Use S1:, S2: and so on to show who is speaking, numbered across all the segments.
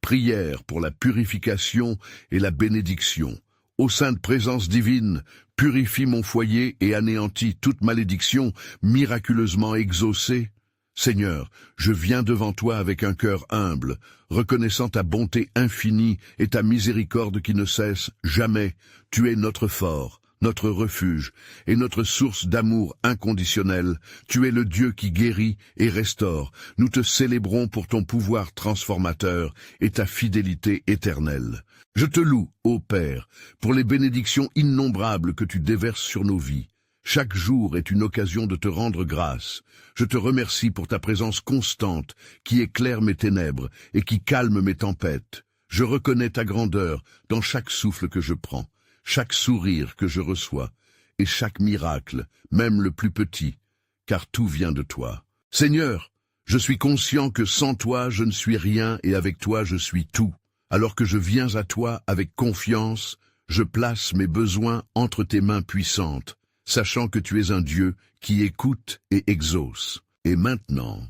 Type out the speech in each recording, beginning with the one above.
S1: Prière pour la purification et la bénédiction. Ô sainte présence divine, purifie mon foyer et anéantis toute malédiction miraculeusement exaucée. Seigneur, je viens devant toi avec un cœur humble, reconnaissant ta bonté infinie et ta miséricorde qui ne cesse jamais. Tu es notre fort, notre refuge et notre source d'amour inconditionnel. Tu es le Dieu qui guérit et restaure. Nous te célébrons pour ton pouvoir transformateur et ta fidélité éternelle. Je te loue, ô Père, pour les bénédictions innombrables que tu déverses sur nos vies. Chaque jour est une occasion de te rendre grâce. Je te remercie pour ta présence constante qui éclaire mes ténèbres et qui calme mes tempêtes. Je reconnais ta grandeur dans chaque souffle que je prends, chaque sourire que je reçois et chaque miracle, même le plus petit, car tout vient de toi. Seigneur, je suis conscient que sans toi je ne suis rien et avec toi je suis tout. Alors que je viens à toi avec confiance, je place mes besoins entre tes mains puissantes, sachant que tu es un Dieu qui écoute et exauce. Et maintenant,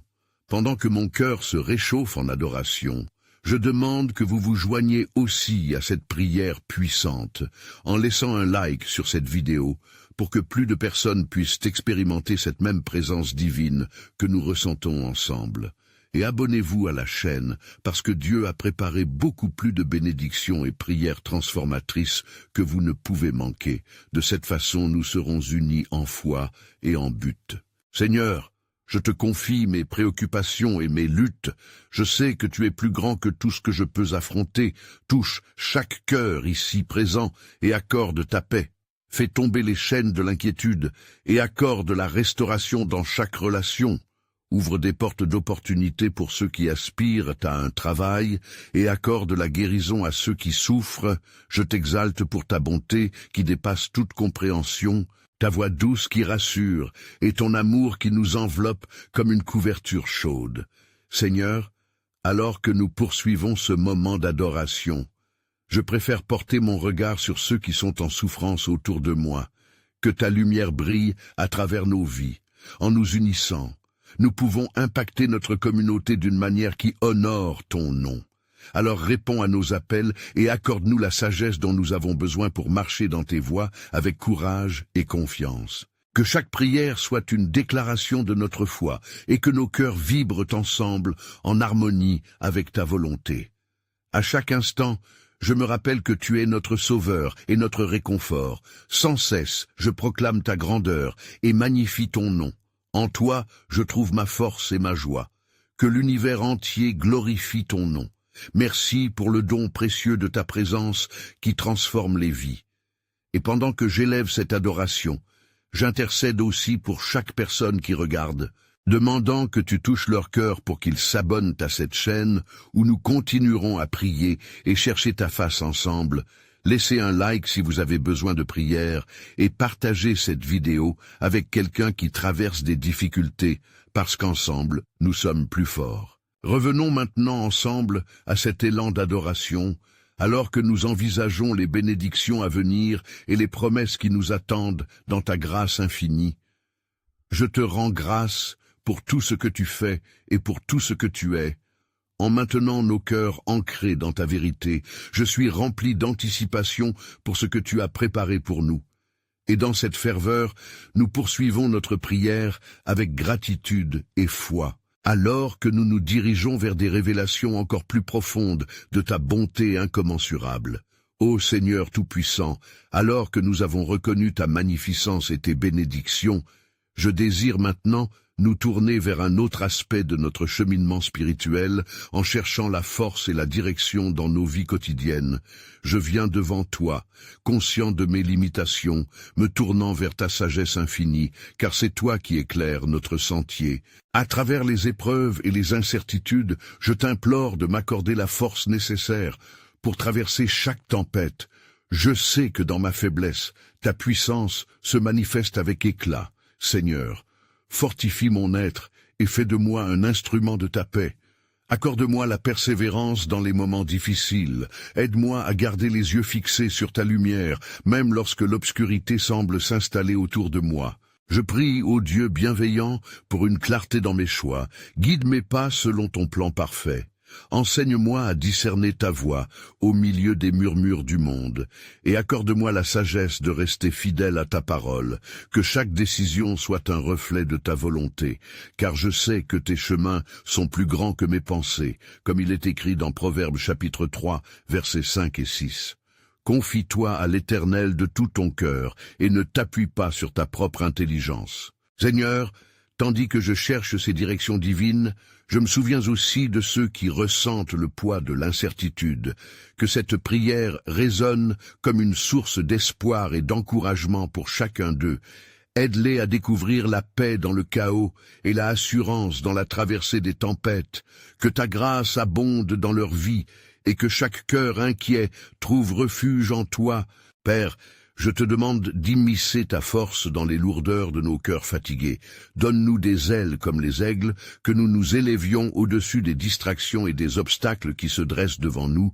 S1: pendant que mon cœur se réchauffe en adoration, je demande que vous vous joigniez aussi à cette prière puissante, en laissant un like sur cette vidéo, pour que plus de personnes puissent expérimenter cette même présence divine que nous ressentons ensemble. Et abonnez-vous à la chaîne, parce que Dieu a préparé beaucoup plus de bénédictions et prières transformatrices que vous ne pouvez manquer. De cette façon, nous serons unis en foi et en but. Seigneur, je te confie mes préoccupations et mes luttes. Je sais que tu es plus grand que tout ce que je peux affronter. Touche chaque cœur ici présent et accorde ta paix. Fais tomber les chaînes de l'inquiétude et accorde la restauration dans chaque relation. Ouvre des portes d'opportunité pour ceux qui aspirent à un travail et accorde la guérison à ceux qui souffrent. Je t'exalte pour ta bonté qui dépasse toute compréhension, ta voix douce qui rassure et ton amour qui nous enveloppe comme une couverture chaude. Seigneur, alors que nous poursuivons ce moment d'adoration, je préfère porter mon regard sur ceux qui sont en souffrance autour de moi. Que ta lumière brille à travers nos vies, en nous unissant. Nous pouvons impacter notre communauté d'une manière qui honore ton nom. Alors réponds à nos appels et accorde-nous la sagesse dont nous avons besoin pour marcher dans tes voies avec courage et confiance. Que chaque prière soit une déclaration de notre foi et que nos cœurs vibrent ensemble en harmonie avec ta volonté. À chaque instant, je me rappelle que tu es notre sauveur et notre réconfort. Sans cesse, je proclame ta grandeur et magnifie ton nom. En toi, je trouve ma force et ma joie. Que l'univers entier glorifie ton nom. Merci pour le don précieux de ta présence qui transforme les vies. Et pendant que j'élève cette adoration, j'intercède aussi pour chaque personne qui regarde, demandant que tu touches leur cœur pour qu'ils s'abonnent à cette chaîne où nous continuerons à prier et chercher ta face ensemble. Laissez un like si vous avez besoin de prière et partagez cette vidéo avec quelqu'un qui traverse des difficultés, parce qu'ensemble, nous sommes plus forts. Revenons maintenant ensemble à cet élan d'adoration, alors que nous envisageons les bénédictions à venir et les promesses qui nous attendent dans ta grâce infinie. Je te rends grâce pour tout ce que tu fais et pour tout ce que tu es. En maintenant nos cœurs ancrés dans ta vérité, je suis rempli d'anticipation pour ce que tu as préparé pour nous. Et dans cette ferveur, nous poursuivons notre prière avec gratitude et foi, alors que nous nous dirigeons vers des révélations encore plus profondes de ta bonté incommensurable. Ô Seigneur Tout-Puissant, alors que nous avons reconnu ta magnificence et tes bénédictions, je désire maintenant nous tourner vers un autre aspect de notre cheminement spirituel en cherchant la force et la direction dans nos vies quotidiennes. Je viens devant toi, conscient de mes limitations, me tournant vers ta sagesse infinie, car c'est toi qui éclaires notre sentier. À travers les épreuves et les incertitudes, je t'implore de m'accorder la force nécessaire pour traverser chaque tempête. Je sais que dans ma faiblesse, ta puissance se manifeste avec éclat. Seigneur, fortifie mon être et fais de moi un instrument de ta paix. Accorde-moi la persévérance dans les moments difficiles. Aide-moi à garder les yeux fixés sur ta lumière, même lorsque l'obscurité semble s'installer autour de moi. Je prie, ô Dieu bienveillant, pour une clarté dans mes choix. Guide mes pas selon ton plan parfait. Enseigne-moi à discerner ta voix au milieu des murmures du monde, et accorde-moi la sagesse de rester fidèle à ta parole, que chaque décision soit un reflet de ta volonté, car je sais que tes chemins sont plus grands que mes pensées, comme il est écrit dans Proverbes chapitre 3, versets 5 et 6. Confie-toi à l'Éternel de tout ton cœur, et ne t'appuie pas sur ta propre intelligence. Seigneur, tandis que je cherche ces directions divines, je me souviens aussi de ceux qui ressentent le poids de l'incertitude, que cette prière résonne comme une source d'espoir et d'encouragement pour chacun d'eux. Aide-les à découvrir la paix dans le chaos et la assurance dans la traversée des tempêtes, que ta grâce abonde dans leur vie et que chaque cœur inquiet trouve refuge en toi. Père, je te demande d'immiscer ta force dans les lourdeurs de nos cœurs fatigués. Donne-nous des ailes comme les aigles, que nous nous élevions au-dessus des distractions et des obstacles qui se dressent devant nous.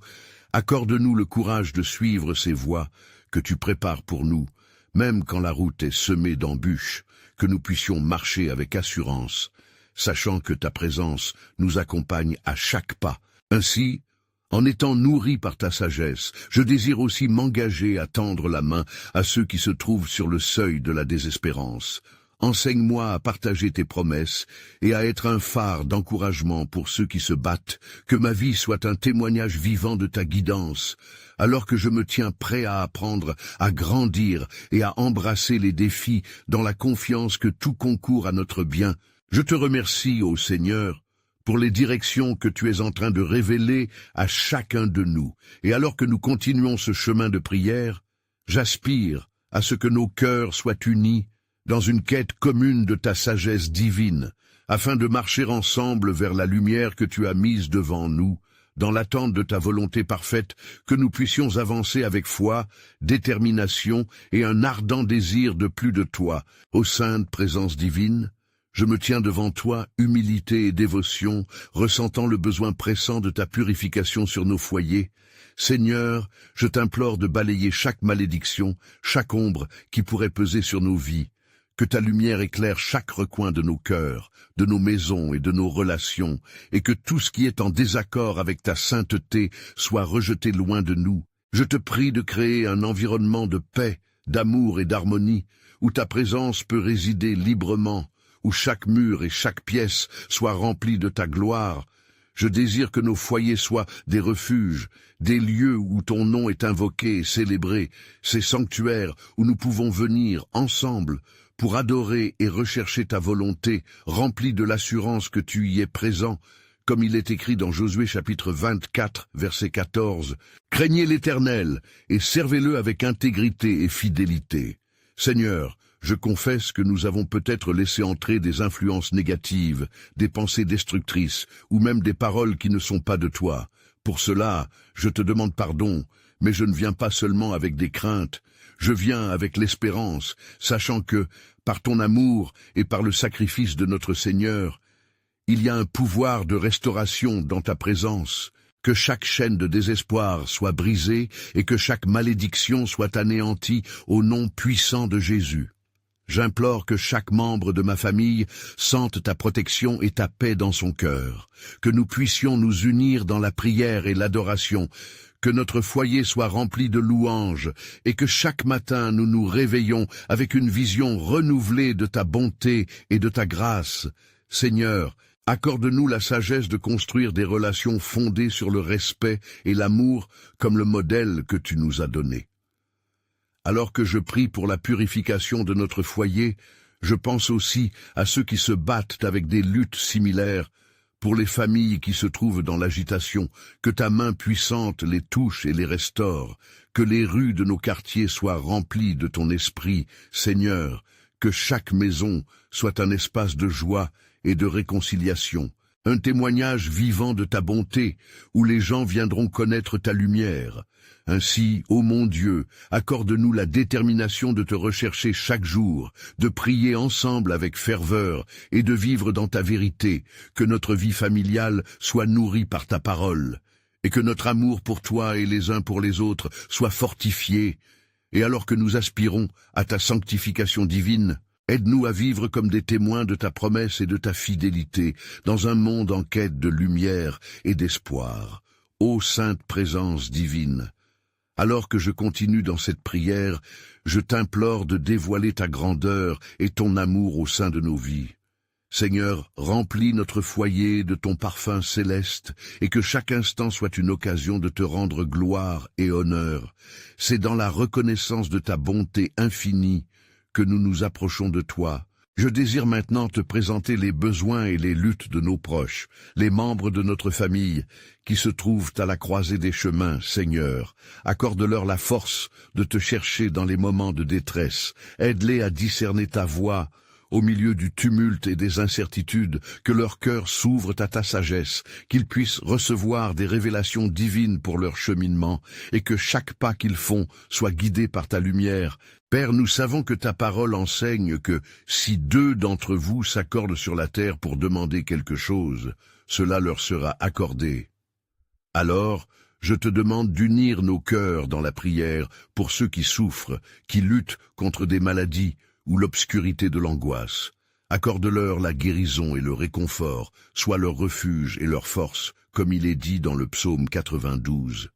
S1: Accorde-nous le courage de suivre ces voies que tu prépares pour nous, même quand la route est semée d'embûches, que nous puissions marcher avec assurance, sachant que ta présence nous accompagne à chaque pas. Ainsi, en étant nourri par ta sagesse, je désire aussi m'engager à tendre la main à ceux qui se trouvent sur le seuil de la désespérance. Enseigne-moi à partager tes promesses et à être un phare d'encouragement pour ceux qui se battent, que ma vie soit un témoignage vivant de ta guidance, alors que je me tiens prêt à apprendre, à grandir et à embrasser les défis dans la confiance que tout concourt à notre bien. Je te remercie, ô Seigneur, pour les directions que tu es en train de révéler à chacun de nous. Et alors que nous continuons ce chemin de prière, j'aspire à ce que nos cœurs soient unis dans une quête commune de ta sagesse divine, afin de marcher ensemble vers la lumière que tu as mise devant nous, dans l'attente de ta volonté parfaite, que nous puissions avancer avec foi, détermination et un ardent désir de plus de toi. Ô sainte présence divine, je me tiens devant toi, humilité et dévotion, ressentant le besoin pressant de ta purification sur nos foyers. Seigneur, je t'implore de balayer chaque malédiction, chaque ombre qui pourrait peser sur nos vies. Que ta lumière éclaire chaque recoin de nos cœurs, de nos maisons et de nos relations, et que tout ce qui est en désaccord avec ta sainteté soit rejeté loin de nous. Je te prie de créer un environnement de paix, d'amour et d'harmonie, où ta présence peut résider librement, où chaque mur et chaque pièce soient remplis de ta gloire. Je désire que nos foyers soient des refuges, des lieux où ton nom est invoqué et célébré, ces sanctuaires où nous pouvons venir ensemble pour adorer et rechercher ta volonté, remplie de l'assurance que tu y es présent, comme il est écrit dans Josué chapitre 24, verset 14. Craignez l'Éternel et servez-le avec intégrité et fidélité. Seigneur, je confesse que nous avons peut-être laissé entrer des influences négatives, des pensées destructrices, ou même des paroles qui ne sont pas de toi. Pour cela, je te demande pardon, mais je ne viens pas seulement avec des craintes, je viens avec l'espérance, sachant que, par ton amour et par le sacrifice de notre Seigneur, il y a un pouvoir de restauration dans ta présence. Que chaque chaîne de désespoir soit brisée et que chaque malédiction soit anéantie au nom puissant de Jésus. J'implore que chaque membre de ma famille sente ta protection et ta paix dans son cœur, que nous puissions nous unir dans la prière et l'adoration, que notre foyer soit rempli de louanges et que chaque matin nous nous réveillons avec une vision renouvelée de ta bonté et de ta grâce. Seigneur, accorde-nous la sagesse de construire des relations fondées sur le respect et l'amour comme le modèle que tu nous as donné. Alors que je prie pour la purification de notre foyer, je pense aussi à ceux qui se battent avec des luttes similaires, pour les familles qui se trouvent dans l'agitation, que ta main puissante les touche et les restaure, que les rues de nos quartiers soient remplies de ton esprit, Seigneur, que chaque maison soit un espace de joie et de réconciliation, un témoignage vivant de ta bonté, où les gens viendront connaître ta lumière. Ainsi, ô mon Dieu, accorde-nous la détermination de te rechercher chaque jour, de prier ensemble avec ferveur et de vivre dans ta vérité, que notre vie familiale soit nourrie par ta parole, et que notre amour pour toi et les uns pour les autres soit fortifié. Et alors que nous aspirons à ta sanctification divine, Aide-nous à vivre comme des témoins de ta promesse et de ta fidélité, dans un monde en quête de lumière et d'espoir. Ô sainte présence divine, alors que je continue dans cette prière, je t'implore de dévoiler ta grandeur et ton amour au sein de nos vies. Seigneur, remplis notre foyer de ton parfum céleste et que chaque instant soit une occasion de te rendre gloire et honneur. C'est dans la reconnaissance de ta bonté infinie que nous nous approchons de toi. Je désire maintenant te présenter les besoins et les luttes de nos proches, les membres de notre famille qui se trouvent à la croisée des chemins, Seigneur. Accorde-leur la force de te chercher dans les moments de détresse. Aide-les à discerner ta voix au milieu du tumulte et des incertitudes, que leur cœur s'ouvre à ta sagesse, qu'ils puissent recevoir des révélations divines pour leur cheminement, et que chaque pas qu'ils font soit guidé par ta lumière. Père, nous savons que ta parole enseigne que si 2 d'entre vous s'accordent sur la terre pour demander quelque chose, cela leur sera accordé. Alors, je te demande d'unir nos cœurs dans la prière pour ceux qui souffrent, qui luttent contre des maladies, ou l'obscurité de l'angoisse. Accorde-leur la guérison et le réconfort, soit leur refuge et leur force, comme il est dit dans le psaume 92.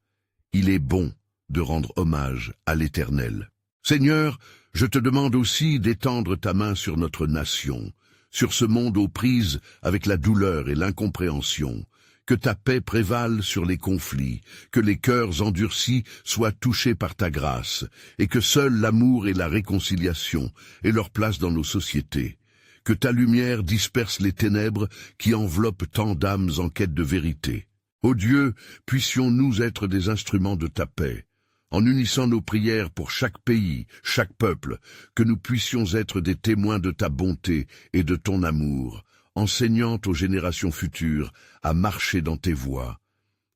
S1: Il est bon de rendre hommage à l'Éternel. Seigneur, je te demande aussi d'étendre ta main sur notre nation, sur ce monde aux prises avec la douleur et l'incompréhension. Que ta paix prévale sur les conflits, que les cœurs endurcis soient touchés par ta grâce, et que seul l'amour et la réconciliation aient leur place dans nos sociétés. Que ta lumière disperse les ténèbres qui enveloppent tant d'âmes en quête de vérité. Ô Dieu, puissions-nous être des instruments de ta paix, en unissant nos prières pour chaque pays, chaque peuple, que nous puissions être des témoins de ta bonté et de ton amour, enseignant aux générations futures à marcher dans tes voies.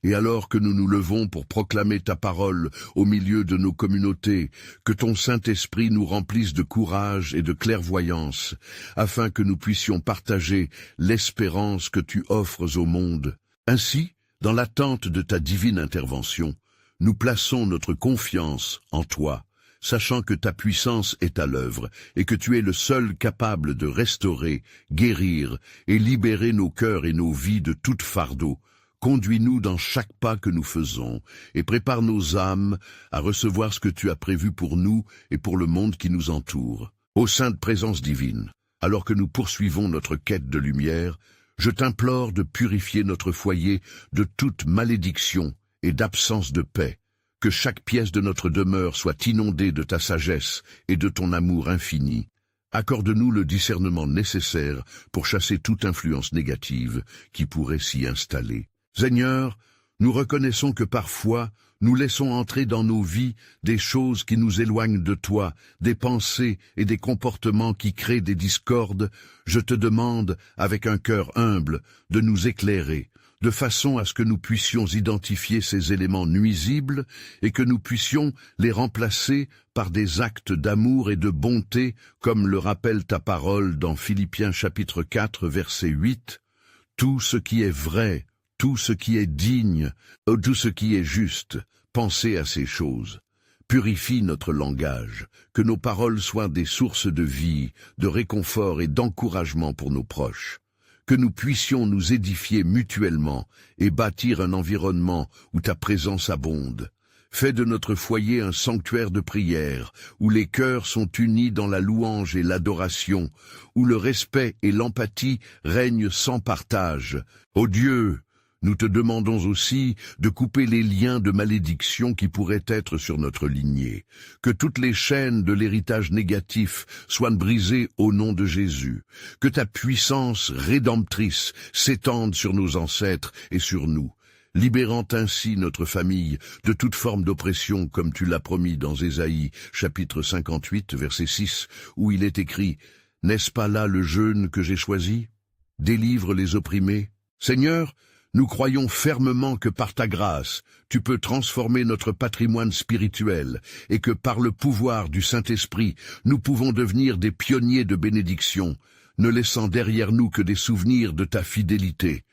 S1: Et alors que nous nous levons pour proclamer ta parole au milieu de nos communautés, que ton Saint-Esprit nous remplisse de courage et de clairvoyance, afin que nous puissions partager l'espérance que tu offres au monde. Ainsi, dans l'attente de ta divine intervention, nous plaçons notre confiance en toi, sachant que ta puissance est à l'œuvre et que tu es le seul capable de restaurer, guérir et libérer nos cœurs et nos vies de tout fardeau. Conduis-nous dans chaque pas que nous faisons et prépare nos âmes à recevoir ce que tu as prévu pour nous et pour le monde qui nous entoure. Ô sainte présence divine, alors que nous poursuivons notre quête de lumière, je t'implore de purifier notre foyer de toute malédiction et d'absence de paix. Que chaque pièce de notre demeure soit inondée de ta sagesse et de ton amour infini. Accorde-nous le discernement nécessaire pour chasser toute influence négative qui pourrait s'y installer. Seigneur, nous reconnaissons que parfois, nous laissons entrer dans nos vies des choses qui nous éloignent de toi, des pensées et des comportements qui créent des discordes. Je te demande, avec un cœur humble, de nous éclairer, de façon à ce que nous puissions identifier ces éléments nuisibles et que nous puissions les remplacer par des actes d'amour et de bonté, comme le rappelle ta parole dans Philippiens chapitre 4, verset 8. Tout ce qui est vrai, tout ce qui est digne, tout ce qui est juste, pensez à ces choses. Purifie notre langage, que nos paroles soient des sources de vie, de réconfort et d'encouragement pour nos proches. Que nous puissions nous édifier mutuellement et bâtir un environnement où ta présence abonde. Fais de notre foyer un sanctuaire de prière, où les cœurs sont unis dans la louange et l'adoration, où le respect et l'empathie règnent sans partage. Ô Dieu, nous te demandons aussi de couper les liens de malédiction qui pourraient être sur notre lignée, que toutes les chaînes de l'héritage négatif soient brisées au nom de Jésus, que ta puissance rédemptrice s'étende sur nos ancêtres et sur nous, libérant ainsi notre famille de toute forme d'oppression comme tu l'as promis dans Ésaïe, chapitre 58, verset 6, où il est écrit « N'est-ce pas là le jeûne que j'ai choisi ? Délivre les opprimés. » Seigneur, nous croyons fermement que par ta grâce, tu peux transformer notre patrimoine spirituel et que par le pouvoir du Saint-Esprit, nous pouvons devenir des pionniers de bénédiction, ne laissant derrière nous que des souvenirs de ta fidélité.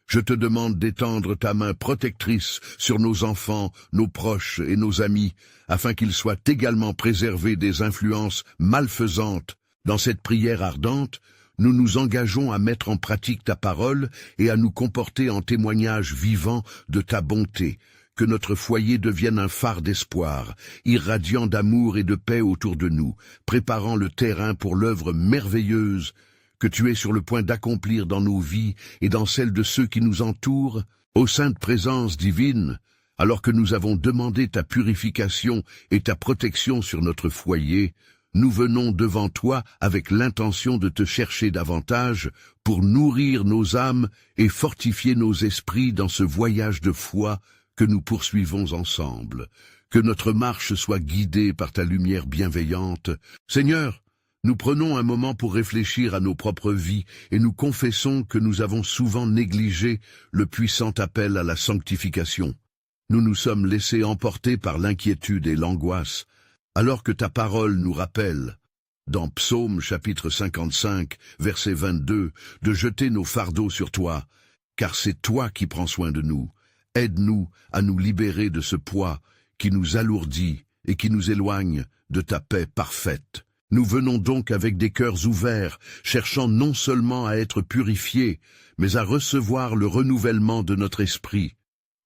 S1: Je te demande d'étendre ta main protectrice sur nos enfants, nos proches et nos amis, afin qu'ils soient également préservés des influences malfaisantes Dans cette prière ardente, nous nous engageons à mettre en pratique ta parole et à nous comporter en témoignage vivant de ta bonté. Que notre foyer devienne un phare d'espoir, irradiant d'amour et de paix autour de nous, préparant le terrain pour l'œuvre merveilleuse que tu es sur le point d'accomplir dans nos vies et dans celles de ceux qui nous entourent. Ô sainte présence divine, alors que nous avons demandé ta purification et ta protection sur notre foyer, nous venons devant toi avec l'intention de te chercher davantage pour nourrir nos âmes et fortifier nos esprits dans ce voyage de foi que nous poursuivons ensemble. Que notre marche soit guidée par ta lumière bienveillante. Seigneur, nous prenons un moment pour réfléchir à nos propres vies et nous confessons que nous avons souvent négligé le puissant appel à la sanctification. Nous nous sommes laissés emporter par l'inquiétude et l'angoisse, alors que ta parole nous rappelle, dans Psaume chapitre 55, verset 22, de jeter nos fardeaux sur toi, car c'est toi qui prends soin de nous. Aide-nous à nous libérer de ce poids qui nous alourdit et qui nous éloigne de ta paix parfaite. Nous venons donc avec des cœurs ouverts, cherchant non seulement à être purifiés, mais à recevoir le renouvellement de notre esprit.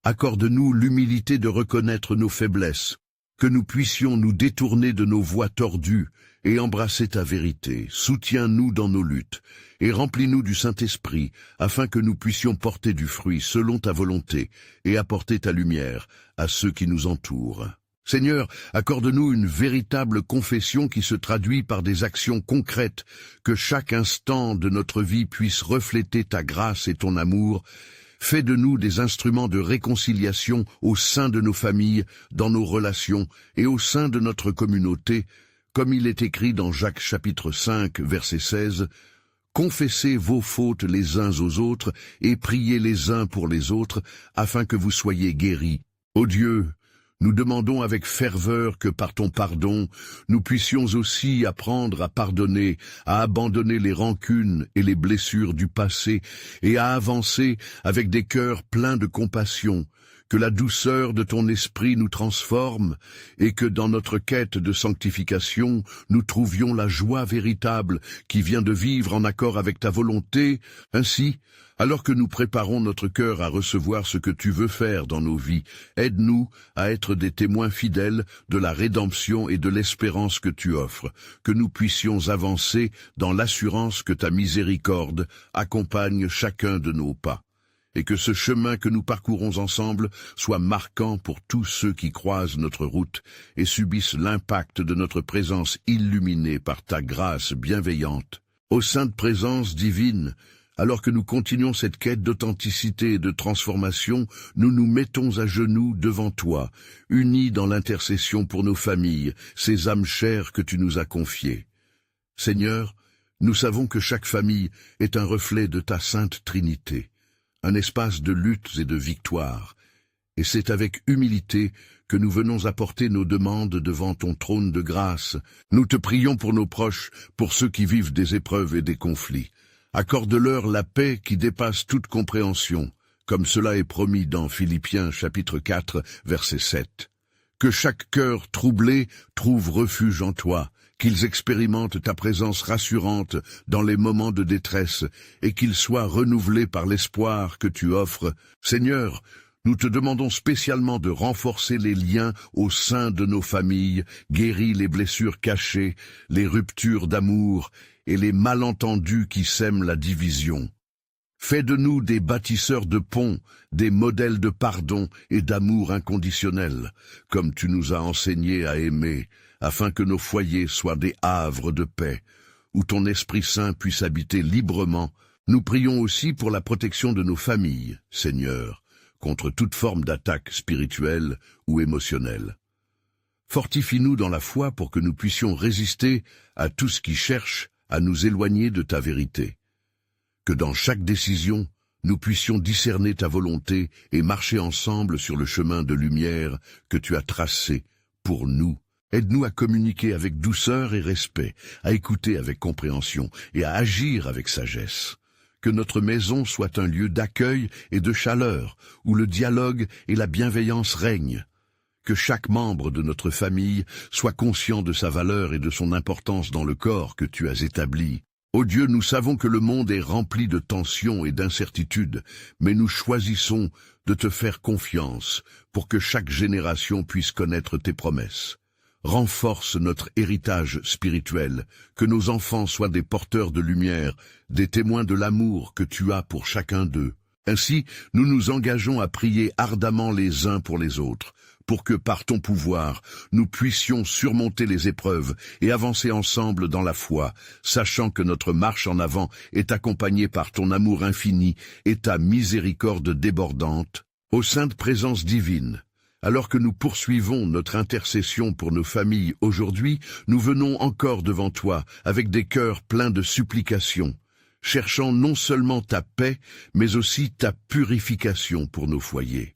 S1: Accorde-nous l'humilité de reconnaître nos faiblesses, que nous puissions nous détourner de nos voies tordues et embrasser ta vérité. Soutiens-nous dans nos luttes et remplis-nous du Saint-Esprit, afin que nous puissions porter du fruit selon ta volonté et apporter ta lumière à ceux qui nous entourent. Seigneur, accorde-nous une véritable confession qui se traduit par des actions concrètes, que chaque instant de notre vie puisse refléter ta grâce et ton amour. Fais de nous des instruments de réconciliation au sein de nos familles, dans nos relations et au sein de notre communauté, comme il est écrit dans Jacques chapitre 5, verset 16, « Confessez vos fautes les uns aux autres et priez les uns pour les autres, afin que vous soyez guéris. Ô Dieu, nous demandons avec ferveur que par ton pardon, nous puissions aussi apprendre à pardonner, à abandonner les rancunes et les blessures du passé et à avancer avec des cœurs pleins de compassion, que la douceur de ton esprit nous transforme et que dans notre quête de sanctification, nous trouvions la joie véritable qui vient de vivre en accord avec ta volonté. Ainsi, alors que nous préparons notre cœur à recevoir ce que tu veux faire dans nos vies, aide-nous à être des témoins fidèles de la rédemption et de l'espérance que tu offres, que nous puissions avancer dans l'assurance que ta miséricorde accompagne chacun de nos pas, et que ce chemin que nous parcourons ensemble soit marquant pour tous ceux qui croisent notre route et subissent l'impact de notre présence illuminée par ta grâce bienveillante. Ô sainte présence divine, alors que nous continuons cette quête d'authenticité et de transformation, nous nous mettons à genoux devant toi, unis dans l'intercession pour nos familles, ces âmes chères que tu nous as confiées. Seigneur, nous savons que chaque famille est un reflet de ta sainte Trinité, un espace de luttes et de victoires, et c'est avec humilité que nous venons apporter nos demandes devant ton trône de grâce. Nous te prions pour nos proches, pour ceux qui vivent des épreuves et des conflits. Accorde-leur la paix qui dépasse toute compréhension, comme cela est promis dans Philippiens chapitre 4, verset 7. Que chaque cœur troublé trouve refuge en toi, qu'ils expérimentent ta présence rassurante dans les moments de détresse et qu'ils soient renouvelés par l'espoir que tu offres. Seigneur, nous te demandons spécialement de renforcer les liens au sein de nos familles, guéris les blessures cachées, les ruptures d'amour et les malentendus qui sèment la division. Fais de nous des bâtisseurs de ponts, des modèles de pardon et d'amour inconditionnel, comme tu nous as enseigné à aimer, afin que nos foyers soient des havres de paix, où ton Esprit Saint puisse habiter librement. Nous prions aussi pour la protection de nos familles, Seigneur, contre toute forme d'attaque spirituelle ou émotionnelle. Fortifie-nous dans la foi pour que nous puissions résister à tout ce qui cherche à nous éloigner de ta vérité. Que dans chaque décision, nous puissions discerner ta volonté et marcher ensemble sur le chemin de lumière que tu as tracé pour nous. Aide-nous à communiquer avec douceur et respect, à écouter avec compréhension et à agir avec sagesse. Que notre maison soit un lieu d'accueil et de chaleur, où le dialogue et la bienveillance règnent. Que chaque membre de notre famille soit conscient de sa valeur et de son importance dans le corps que tu as établi. Ô Dieu, nous savons que le monde est rempli de tensions et d'incertitudes, mais nous choisissons de te faire confiance pour que chaque génération puisse connaître tes promesses. Renforce notre héritage spirituel, que nos enfants soient des porteurs de lumière, des témoins de l'amour que tu as pour chacun d'eux. Ainsi, nous nous engageons à prier ardemment les uns pour les autres, pour que par ton pouvoir, nous puissions surmonter les épreuves et avancer ensemble dans la foi, sachant que notre marche en avant est accompagnée par ton amour infini et ta miséricorde débordante, ô sainte présence divine. Alors que nous poursuivons notre intercession pour nos familles aujourd'hui, nous venons encore devant toi avec des cœurs pleins de supplications, cherchant non seulement ta paix, mais aussi ta purification pour nos foyers.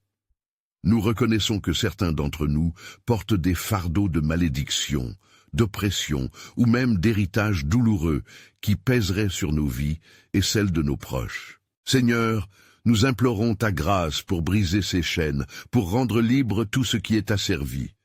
S1: Nous reconnaissons que certains d'entre nous portent des fardeaux de malédiction, d'oppression ou même d'héritage douloureux qui pèseraient sur nos vies et celles de nos proches. Seigneur, nous implorons ta grâce pour briser ces chaînes, pour rendre libre tout ce qui est asservi.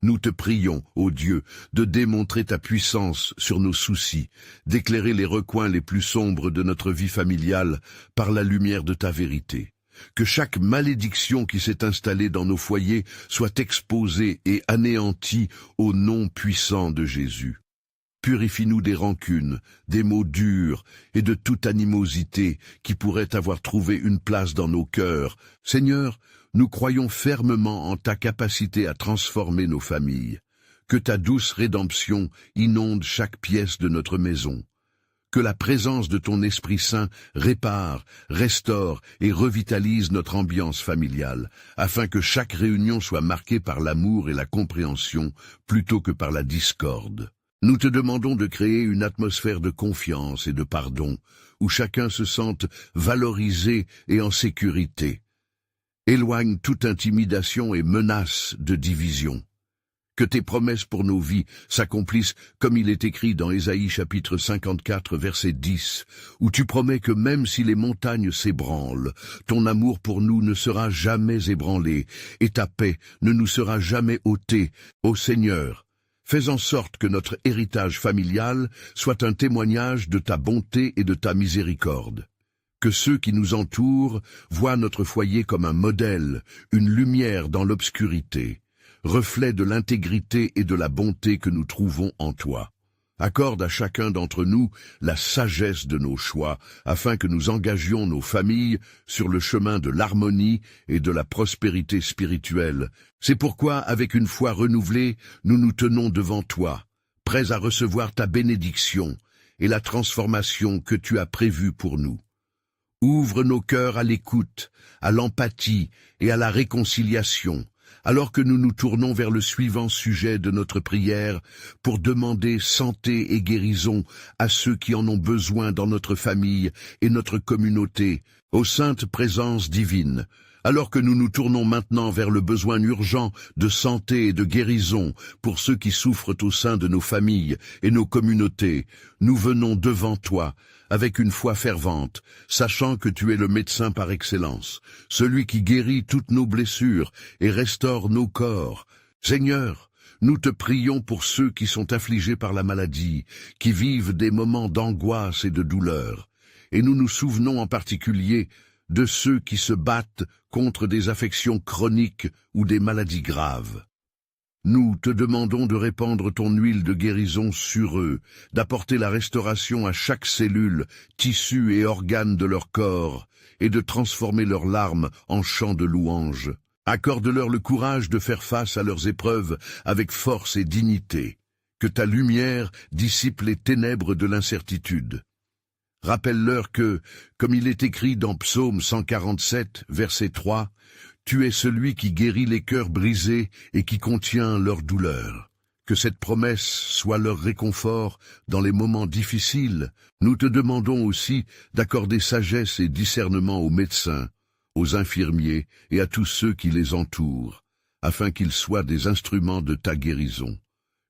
S1: Nous te prions, ô Dieu, de démontrer ta puissance sur nos soucis, d'éclairer les recoins les plus sombres de notre vie familiale par la lumière de ta vérité. Que chaque malédiction qui s'est installée dans nos foyers soit exposée et anéantie au nom puissant de Jésus. Purifie-nous des rancunes, des mots durs et de toute animosité qui pourrait avoir trouvé une place dans nos cœurs. Seigneur, nous croyons fermement en ta capacité à transformer nos familles. Que ta douce rédemption inonde chaque pièce de notre maison. Que la présence de ton Esprit Saint répare, restaure et revitalise notre ambiance familiale, afin que chaque réunion soit marquée par l'amour et la compréhension plutôt que par la discorde. Nous te demandons de créer une atmosphère de confiance et de pardon, où chacun se sente valorisé et en sécurité. Éloigne toute intimidation et menace de division. Que tes promesses pour nos vies s'accomplissent comme il est écrit dans Ésaïe chapitre 54 verset 10, où tu promets que même si les montagnes s'ébranlent, ton amour pour nous ne sera jamais ébranlé, et ta paix ne nous sera jamais ôtée. Ô Seigneur, fais en sorte que notre héritage familial soit un témoignage de ta bonté et de ta miséricorde. Que ceux qui nous entourent voient notre foyer comme un modèle, une lumière dans l'obscurité, reflet de l'intégrité et de la bonté que nous trouvons en toi. Accorde à chacun d'entre nous la sagesse de nos choix, afin que nous engagions nos familles sur le chemin de l'harmonie et de la prospérité spirituelle. C'est pourquoi, avec une foi renouvelée, nous nous tenons devant toi, prêts à recevoir ta bénédiction et la transformation que tu as prévue pour nous. Ouvre nos cœurs à l'écoute, à l'empathie et à la réconciliation, alors que nous nous tournons vers le suivant sujet de notre prière pour demander santé et guérison à ceux qui en ont besoin dans notre famille et notre communauté, ô sainte présence divine. Alors que nous nous tournons maintenant vers le besoin urgent de santé et de guérison pour ceux qui souffrent au sein de nos familles et nos communautés, nous venons devant toi avec une foi fervente, sachant que tu es le médecin par excellence, celui qui guérit toutes nos blessures et restaure nos corps. Seigneur, nous te prions pour ceux qui sont affligés par la maladie, qui vivent des moments d'angoisse et de douleur, et nous nous souvenons en particulier de ceux qui se battent contre des affections chroniques ou des maladies graves. Nous te demandons de répandre ton huile de guérison sur eux, d'apporter la restauration à chaque cellule, tissu et organe de leur corps, et de transformer leurs larmes en chants de louange. Accorde-leur le courage de faire face à leurs épreuves avec force et dignité. Que ta lumière dissipe les ténèbres de l'incertitude. Rappelle-leur que, comme il est écrit dans Psaume 147, verset 3, « Tu es celui qui guérit les cœurs brisés et qui contient leur douleur. » Que cette promesse soit leur réconfort dans les moments difficiles. Nous te demandons aussi d'accorder sagesse et discernement aux médecins, aux infirmiers et à tous ceux qui les entourent, afin qu'ils soient des instruments de ta guérison.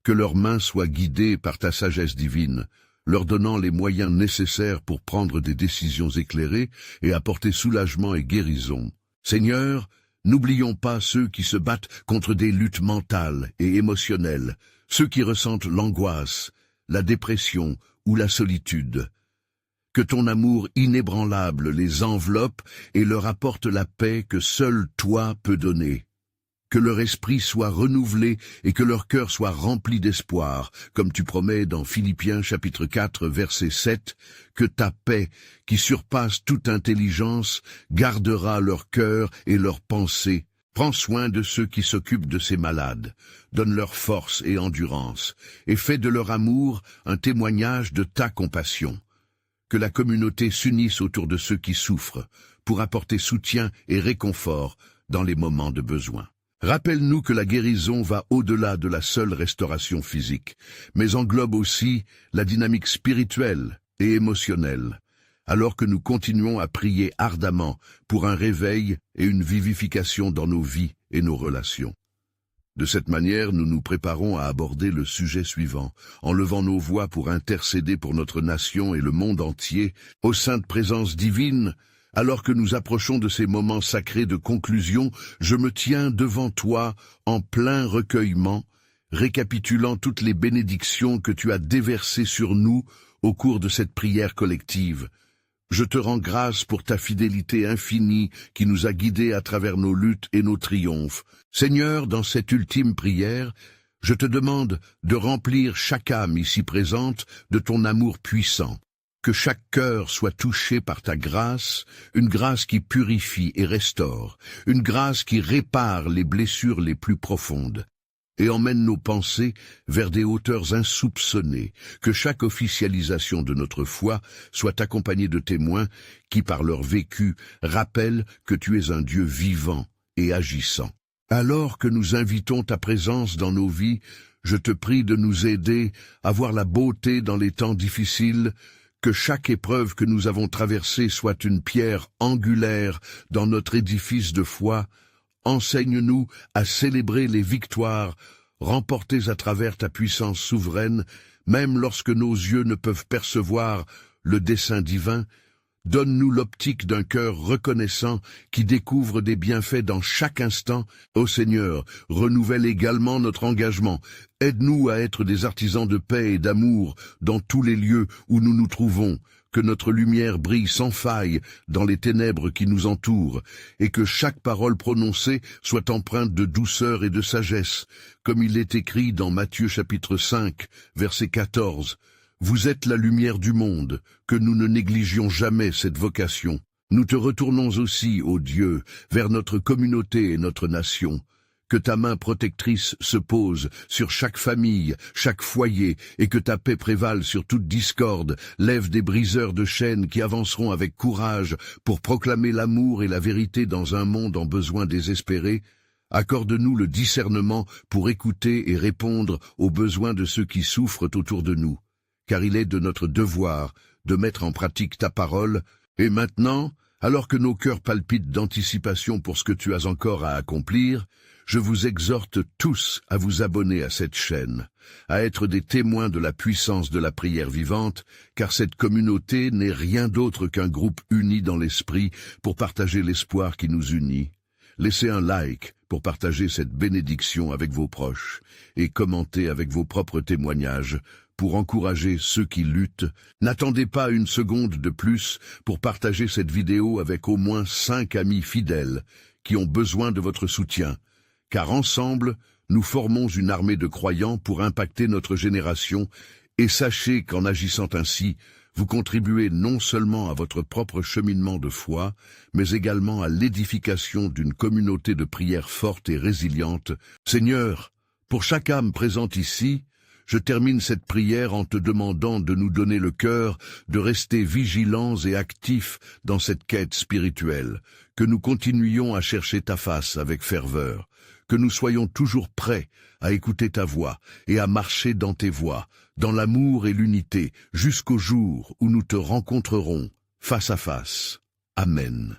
S1: Que leurs mains soient guidées par ta sagesse divine, leur donnant les moyens nécessaires pour prendre des décisions éclairées et apporter soulagement et guérison. Seigneur, N'oublions pas ceux qui se battent contre des luttes mentales et émotionnelles, ceux qui ressentent l'angoisse, la dépression ou la solitude. Que ton amour inébranlable les enveloppe et leur apporte la paix que seul toi peux donner. Que leur esprit soit renouvelé et que leur cœur soit rempli d'espoir, comme tu promets dans Philippiens chapitre 4 verset 7, que ta paix, qui surpasse toute intelligence, gardera leur cœur et leurs pensées. Prends soin de ceux qui s'occupent de ces malades, donne leur force et endurance, et fais de leur amour un témoignage de ta compassion. Que la communauté s'unisse autour de ceux qui souffrent, pour apporter soutien et réconfort dans les moments de besoin. Rappelle-nous que la guérison va au-delà de la seule restauration physique, mais englobe aussi la dynamique spirituelle et émotionnelle, alors que nous continuons à prier ardemment pour un réveil et une vivification dans nos vies et nos relations. De cette manière, nous nous préparons à aborder le sujet suivant, en levant nos voix pour intercéder pour notre nation et le monde entier, ô sainte présence divine. Alors que nous approchons de ces moments sacrés de conclusion, je me tiens devant toi en plein recueillement, récapitulant toutes les bénédictions que tu as déversées sur nous au cours de cette prière collective. Je te rends grâce pour ta fidélité infinie qui nous a guidés à travers nos luttes et nos triomphes. Seigneur, dans cette ultime prière, je te demande de remplir chaque âme ici présente de ton amour puissant. Que chaque cœur soit touché par ta grâce, une grâce qui purifie et restaure, une grâce qui répare les blessures les plus profondes, et emmène nos pensées vers des hauteurs insoupçonnées, que chaque officialisation de notre foi soit accompagnée de témoins qui, par leur vécu, rappellent que tu es un Dieu vivant et agissant. Alors que nous invitons ta présence dans nos vies, je te prie de nous aider à voir la beauté dans les temps difficiles, que chaque épreuve que nous avons traversée soit une pierre angulaire dans notre édifice de foi. Enseigne-nous à célébrer les victoires remportées à travers ta puissance souveraine, même lorsque nos yeux ne peuvent percevoir le dessein divin. Donne-nous l'optique d'un cœur reconnaissant qui découvre des bienfaits dans chaque instant. Ô Seigneur, renouvelle également notre engagement. Aide-nous à être des artisans de paix et d'amour dans tous les lieux où nous nous trouvons. Que notre lumière brille sans faille dans les ténèbres qui nous entourent, et que chaque parole prononcée soit empreinte de douceur et de sagesse, comme il est écrit dans Matthieu chapitre 5, verset 14. Vous êtes la lumière du monde, que nous ne négligions jamais cette vocation. Nous te retournons aussi, ô Dieu, vers notre communauté et notre nation. Que ta main protectrice se pose sur chaque famille, chaque foyer, et que ta paix prévale sur toute discorde. Lève des briseurs de chaînes qui avanceront avec courage pour proclamer l'amour et la vérité dans un monde en besoin désespéré. Accorde-nous le discernement pour écouter et répondre aux besoins de ceux qui souffrent autour de nous. Car il est de notre devoir de mettre en pratique ta parole. Et maintenant, alors que nos cœurs palpitent d'anticipation pour ce que tu as encore à accomplir, je vous exhorte tous à vous abonner à cette chaîne, à être des témoins de la puissance de la prière vivante, car cette communauté n'est rien d'autre qu'un groupe uni dans l'esprit pour partager l'espoir qui nous unit. Laissez un like pour partager cette bénédiction avec vos proches et commentez avec vos propres témoignages pour encourager ceux qui luttent. N'attendez pas une seconde de plus pour partager cette vidéo avec au moins 5 amis fidèles qui ont besoin de votre soutien, car ensemble, nous formons une armée de croyants pour impacter notre génération, et sachez qu'en agissant ainsi, vous contribuez non seulement à votre propre cheminement de foi, mais également à l'édification d'une communauté de prière forte et résiliente. Seigneur, pour chaque âme présente ici, je termine cette prière en te demandant de nous donner le cœur de rester vigilants et actifs dans cette quête spirituelle, que nous continuions à chercher ta face avec ferveur, que nous soyons toujours prêts à écouter ta voix et à marcher dans tes voies, dans l'amour et l'unité, jusqu'au jour où nous te rencontrerons face à face. Amen.